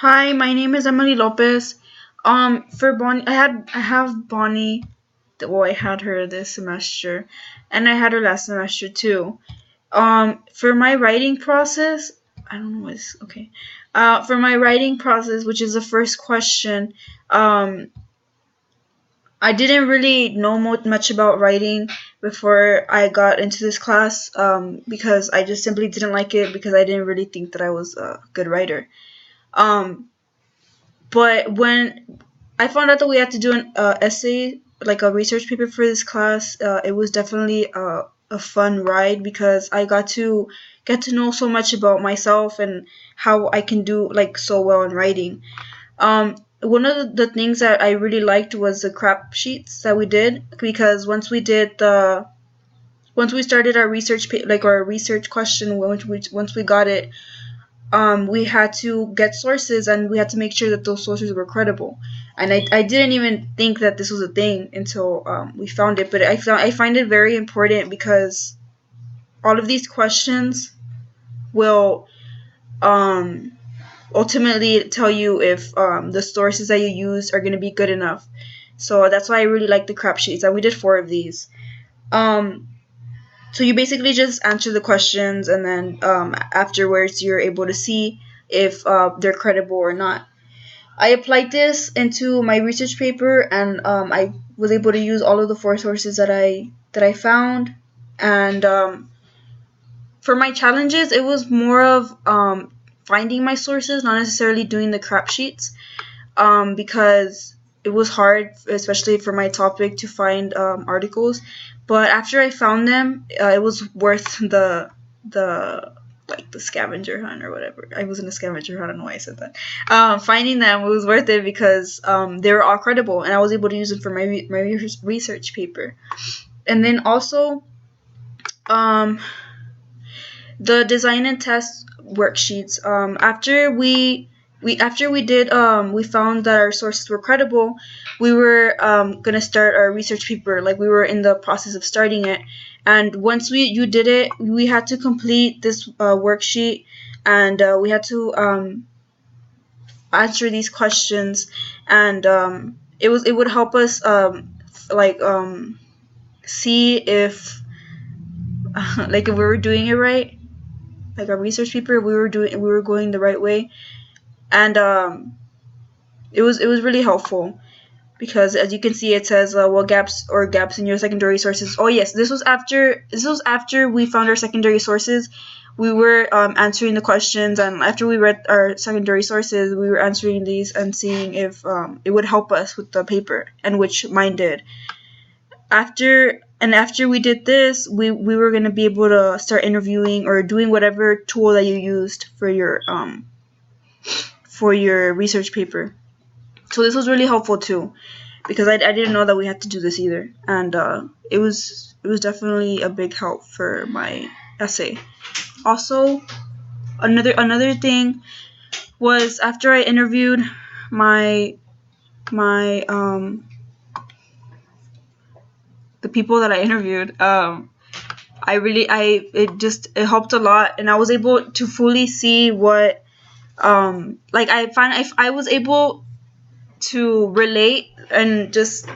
Hi, my name is Emily Lopez. For Bonnie, I have Bonnie. Well, I had her this semester, and I had her last semester too. For my writing process, I don't know what's okay. For my writing process, which is the first question, um, I didn't really know much about writing before I got into this class. Because I just simply didn't like it because I didn't really think that I was a good writer. Um, but when I found out that we had to do an essay, like a research paper for this class. It was definitely a fun ride because I got to get to know so much about myself and how I can do like so well in writing. One of the things that I really liked was the crap sheets that we did because once we started our like our research question, once we got it, we had to get sources and we had to make sure that those sources were credible. And I didn't even think that this was a thing until we found it. But I find it very important because all of these questions will um, ultimately tell you if the sources that you use are going to be good enough. So that's why I really like the crap sheets. And we did four of these. Um, so you basically just answer the questions and then afterwards you're able to see if they're credible or not. I applied this into my research paper and I was able to use all of the four sources that I found. And for my challenges, it was more of finding my sources, not necessarily doing the crap sheets, because it was hard, especially for my topic, to find articles. But after I found them, it was worth the like the scavenger hunt or whatever. I wasn't a scavenger hunt. I don't know why I said that. Finding them was worth it because they were all credible, and I was able to use them for my research paper. And then also, um, the design and test worksheets. After we did we found that our sources were credible, we were gonna start our research paper. Like we were in the process of starting it, and once we you did it, we had to complete this worksheet, and we had to answer these questions, and it would help us like see if like if we were doing it right, like our research paper, we were going the right way. And it was really helpful because as you can see it says what gaps in your secondary sources. Oh yes, this was after we found our secondary sources. We were answering the questions, and after we read our secondary sources, we were answering these and seeing if it would help us with the paper, and which mine did. After we did this, we were going to be able to start interviewing or doing whatever tool that you used for your research paper. So this was really helpful too, because I didn't know that we had to do this either, and it was definitely a big help for my essay. Also, another thing was after I interviewed my my the people that I interviewed. It helped a lot, and I was able to fully see what like I was able to relate and just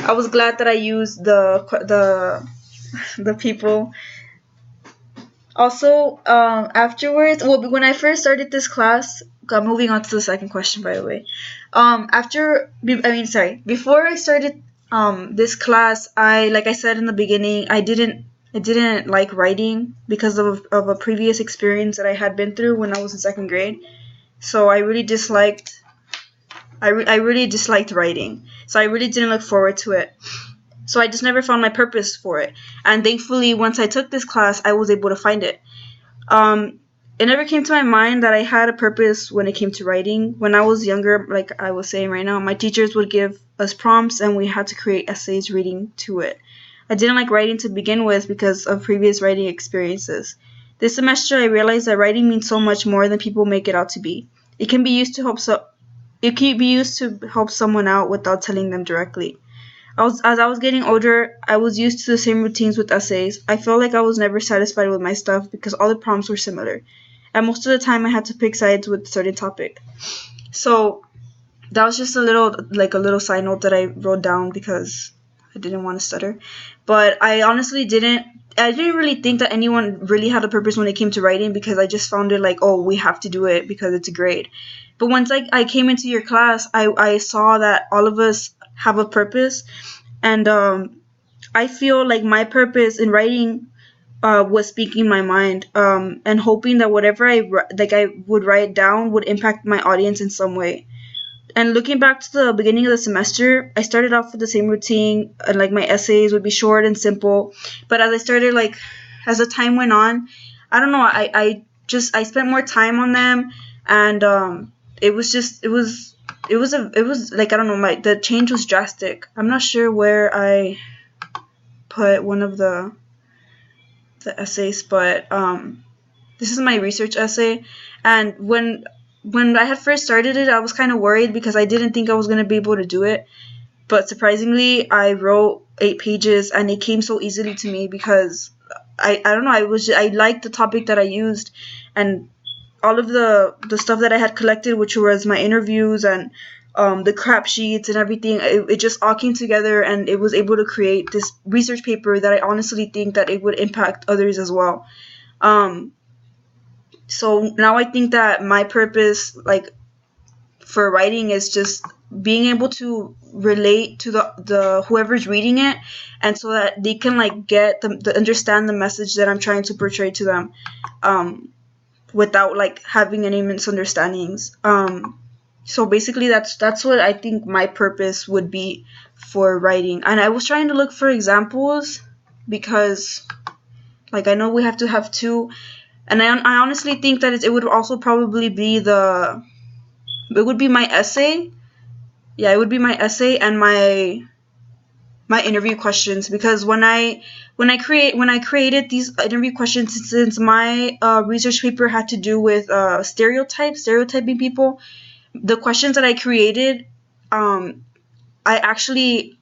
I was glad that I used the people. Also, afterwards, well, when I first started this class, moving on to the second question, by the way. Sorry, before I started this class, like I said in the beginning, I didn't like writing because of a previous experience that I had been through when I was in second grade. So I really disliked writing. So I really didn't look forward to it. So I just never found my purpose for it. And thankfully, once I took this class, I was able to find it. Um, it never came to my mind that I had a purpose when it came to writing. When I was younger, like I was saying right now, my teachers would give us prompts and we had to create essays reading to it. I didn't like writing to begin with because of previous writing experiences. This semester, I realized that writing means so much more than people make it out to be. It can be used to it can be used to help someone out without telling them directly. As I was getting older, I was used to the same routines with essays. I felt like I was never satisfied with my stuff because all the prompts were similar. and most of the time I had to pick sides with a certain topic. So that was just a little side note that I wrote down because I didn't want to stutter. But I didn't really think that anyone really had a purpose when it came to writing, because I just found it like, oh, we have to do it because it's a grade. But once I came into your class, I saw that all of us have a purpose. And I feel like my purpose in writing was speaking my mind, and hoping that whatever I would write down would impact my audience in some way. And looking back to the beginning of the semester, I started off with the same routine, and like my essays would be short and simple. But as the time went on, I don't know, I spent more time on them, and it was just it was like, I don't know, the change was drastic. I'm not sure where I put one of the essays, but this is my research essay. And when I had first started it, I was kind of worried because I didn't think I was going to be able to do it. But surprisingly, I wrote 8 pages, and it came so easily to me because I don't know, I liked the topic that I used, and all of the stuff that I had collected, which was my interviews and the crap sheets and everything. It just all came together, and it was able to create this research paper that I honestly think that it would impact others as well. Um, so now I think that my purpose, like, for writing is just being able to relate to the whoever's reading it, and so that they can like get the understand the message that I'm trying to portray to them, um, without like having any misunderstandings. So basically that's what I think my purpose would be for writing. And I was trying to look for examples because, like, I know we have to have two, and I honestly think that it would also probably be it would be my essay. Yeah, it would be my essay and my interview questions, because when I created these interview questions, since my research paper had to do with stereotyping people, the questions that I created, um, I actually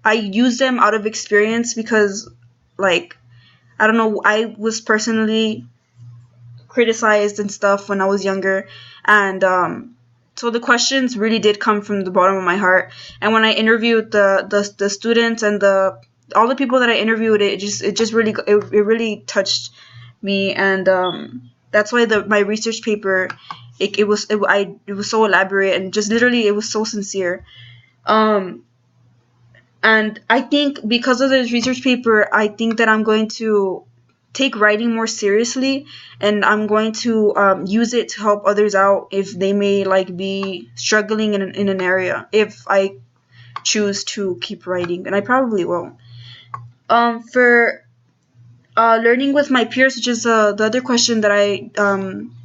I used them out of experience because, like, I don't know, I was personally criticized and stuff when I was younger, and so the questions really did come from the bottom of my heart. And when I interviewed the students and the all the people that I interviewed, it really touched me. And that's why my research paper, it was so elaborate, and just literally it was so sincere. Um, and I think because of this research paper, I think that I'm going to take writing more seriously, and I'm going to use it to help others out if they may like be struggling in an area, if I choose to keep writing, and I probably will. For learning with my peers, which is the other question that I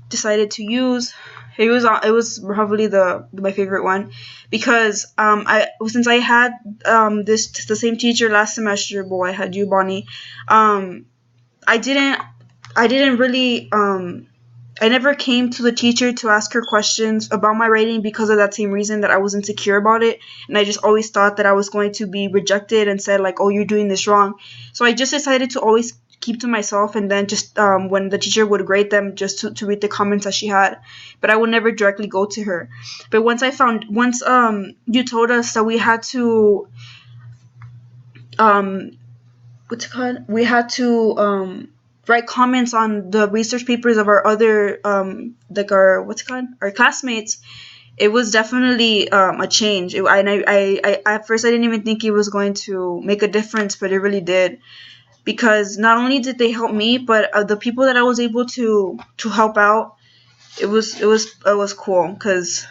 decided to use. It was probably the my favorite one, because I since I had the same teacher last semester. Boy, I had you, Bonnie. Um, I didn't I didn't really I never came to the teacher to ask her questions about my writing because of that same reason, that I was insecure about it, and I just always thought that I was going to be rejected and said like, "Oh, you're doing this wrong." So I just decided to always keep to myself, and then just when the teacher would grade them, just to read the comments that she had, but I would never directly go to her. But once you told us that we had to um what's it called? We had to write comments on the research papers of our other like our what's it called? Our classmates. It was definitely a change. I at first I didn't even think it was going to make a difference, but it really did, because not only did they help me, but the people that I was able to help out, it was cool, because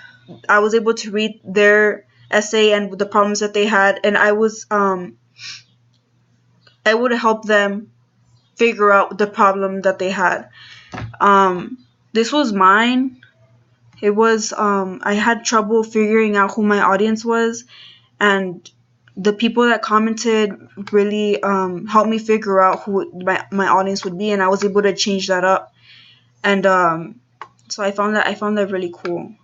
I was able to read their essay and the problems that they had, and I would help them figure out the problem that they had. This was mine. It was I had trouble figuring out who my audience was, and the people that commented really helped me figure out who my audience would be, and I was able to change that up. And so I found that really cool.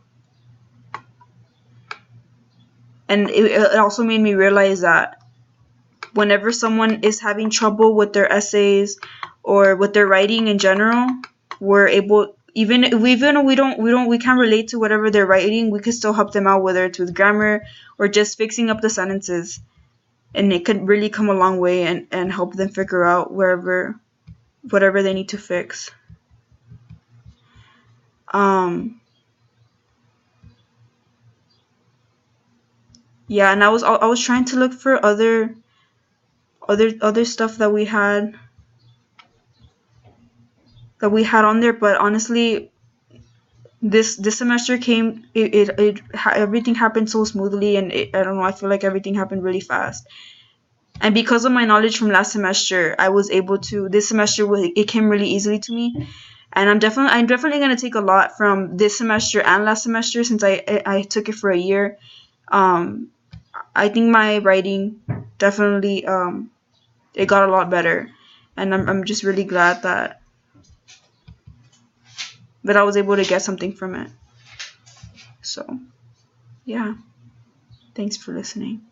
And it also made me realize that whenever someone is having trouble with their essays or with their writing in general, we're able even though we can't relate to whatever they're writing, we could still help them out, whether it's with grammar or just fixing up the sentences, and it could really come a long way and help them figure out whatever they need to fix. Yeah, and I was trying to look for other stuff that we had on there, but honestly, this semester everything happened so smoothly, and I don't know, I feel like everything happened really fast. And because of my knowledge from last semester, I was able to this semester it came really easily to me. And I'm definitely gonna take a lot from this semester and last semester, since I took it for a year. Um, I think my writing definitely it got a lot better, and I'm just really glad that I was able to get something from it. So yeah, thanks for listening.